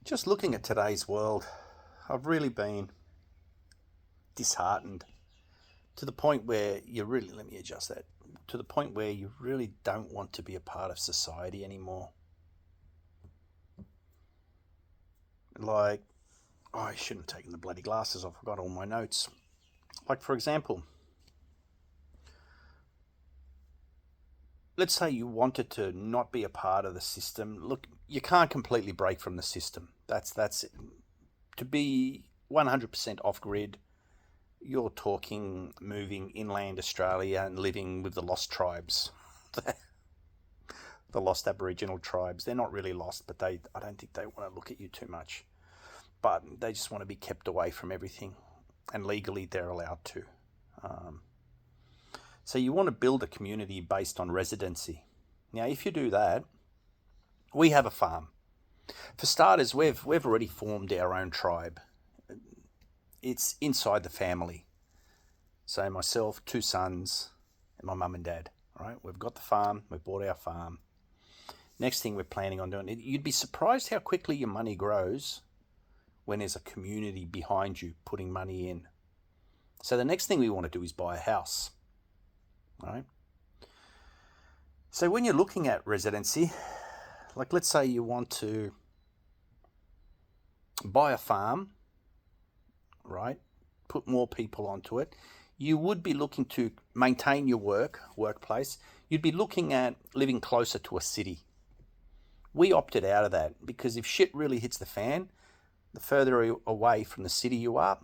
Just looking at today's world, I've really been disheartened to the point where let me adjust that, to the point where you really don't want to be a part of society anymore. Like, I shouldn't have taken the bloody glasses off, I forgot all my notes. Like, for example, let's say you wanted to not be a part of the system. Look, you can't completely break from the system. That's it. To be 100% off grid, you're talking moving inland Australia and living with the lost tribes. The lost Aboriginal tribes. They're not really lost, but I don't think they want to look at you too much. But they just want to be kept away from everything. And legally, they're allowed to. So you want to build a community based on residency. Now, if you do that, we have a farm. For starters, we've already formed our own tribe. It's inside the family. So myself, 2 sons, and my mum and dad. All right, we've got the farm. We've bought our farm. Next thing we're planning on doing, you'd be surprised how quickly your money grows when there's a community behind you putting money in. So the next thing we want to do is buy a house. All right. So when you're looking at residency, like let's say you want to buy a farm, right? Put more people onto it. You would be looking to maintain your workplace. You'd be looking at living closer to a city. We opted out of that because if shit really hits the fan, the further away from the city you are,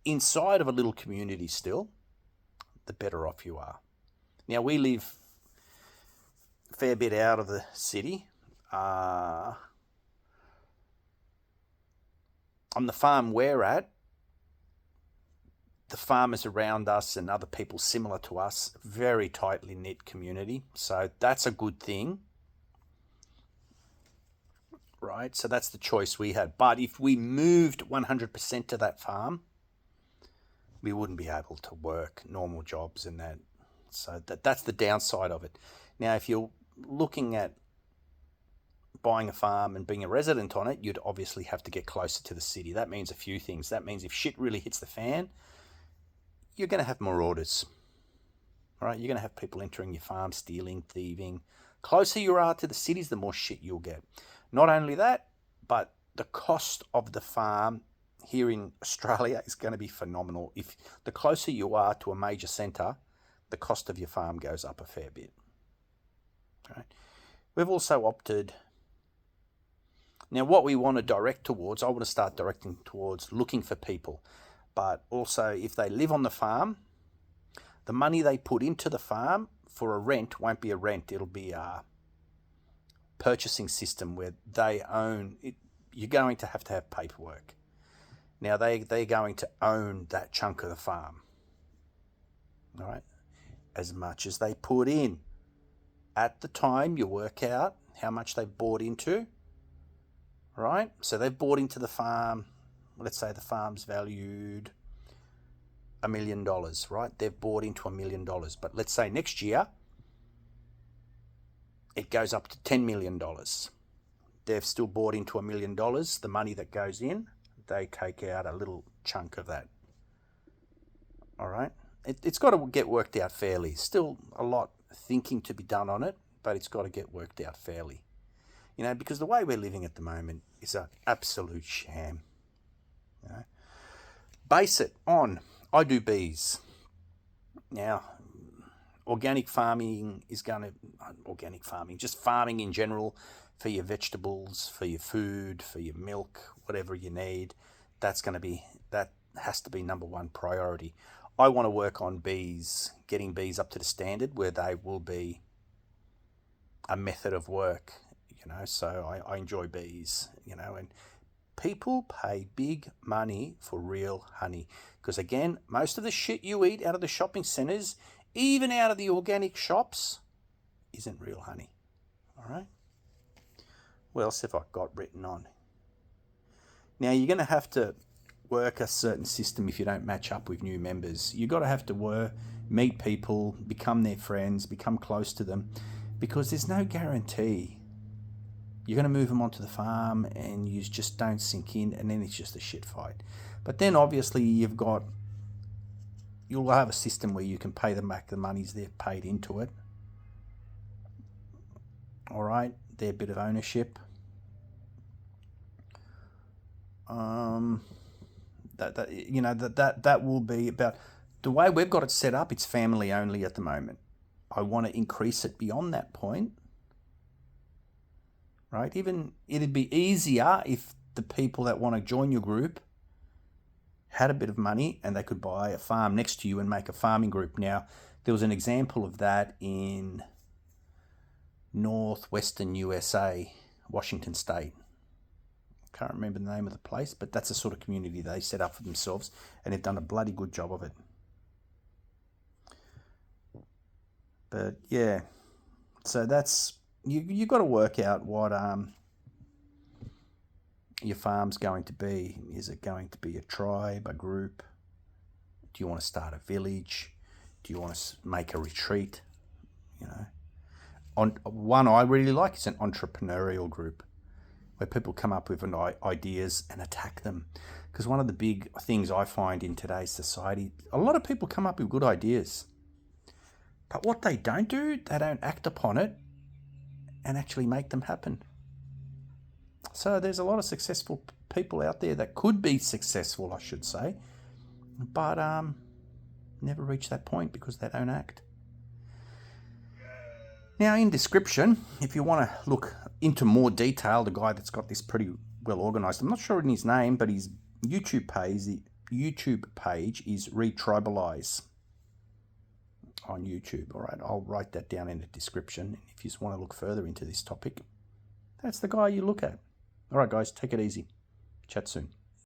inside of a little community still, the better off you are. Now, we live a fair bit out of the city. On the farm we're at, the farmers around us and other people similar to us, very tightly knit community. So that's a good thing, right? So that's the choice we had. But if we moved 100% to that farm, we wouldn't be able to work normal jobs and that. So that's the downside of it. Now, if you're looking at buying a farm and being a resident on it, you'd obviously have to get closer to the city. That means a few things. That means if shit really hits the fan, you're going to have more orders. All right, you're going to have people entering your farm, stealing, thieving. Closer you are to the cities, the more shit you'll get. Not only that, but the cost of the farm here in Australia is going to be phenomenal. If the closer you are to a major centre, the cost of your farm goes up a fair bit. All right. We've also opted. Now, what we want to direct towards, I want to start directing towards looking for people. But also, if they live on the farm, the money they put into the farm for a rent won't be a rent. It'll be a purchasing system where they own it. You're going to have paperwork. Now, they're going to own that chunk of the farm. All right? As much as they put in. At the time, you work out how much they've bought into. Right? So they've bought into the farm. Let's say the farm's valued $1 million, right? They've bought into $1 million. But let's say next year, it goes up to $10 million. They've still bought into $1 million. The money that goes in, they take out a little chunk of that. All right? It's got to get worked out fairly. Still a lot thinking to be done on it, but it's got to get worked out fairly. You know, because the way we're living at the moment is an absolute sham. You know? Base it on, I do bees. Now, organic farming, just farming in general for your vegetables, for your food, for your milk, whatever you need, that has to be number one priority. I want to work on bees, getting bees up to the standard where they will be a method of work, you know, so I enjoy bees, you know, and people pay big money for real honey because, again, most of the shit you eat out of the shopping centres, even out of the organic shops, isn't real honey, all right? What else have I got written on? Now, you're going to have to work a certain system if you don't match up with new members. You've got to have to meet people, become their friends, become close to them, because there's no guarantee You're going to move them onto the farm and you just don't sink in, and then it's just a shit fight. But then obviously you'll have a system where you can pay them back the monies they've paid into it. All right, their bit of ownership. That will be about the way we've got it set up. It's family only at the moment. I want to increase it beyond that point. Right? Even it'd be easier if the people that want to join your group had a bit of money and they could buy a farm next to you and make a farming group. Now, there was an example of that in northwestern USA, Washington State. Can't remember the name of the place, but that's the sort of community they set up for themselves, and they've done a bloody good job of it. But yeah, so that's you got to work out what your farm's going to be. Is it going to be a tribe, a group? Do you want to start a village? Do you want to make a retreat? One I really like is an entrepreneurial group, where people come up with ideas and attack them. Because one of the big things I find in today's society, a lot of people come up with good ideas, but what they don't do, they don't act upon it and actually make them happen. So there's a lot of successful people out there that could be successful, I should say, but never reach that point because they don't act. Now, in description, if you want to look into more detail, the guy that's got this pretty well organised, I'm not sure in his name, but his YouTube page is Retribalize on YouTube. All right, I'll write that down in the description. If you just want to look further into this topic, that's the guy you look at. All right, guys, take it easy. Chat soon.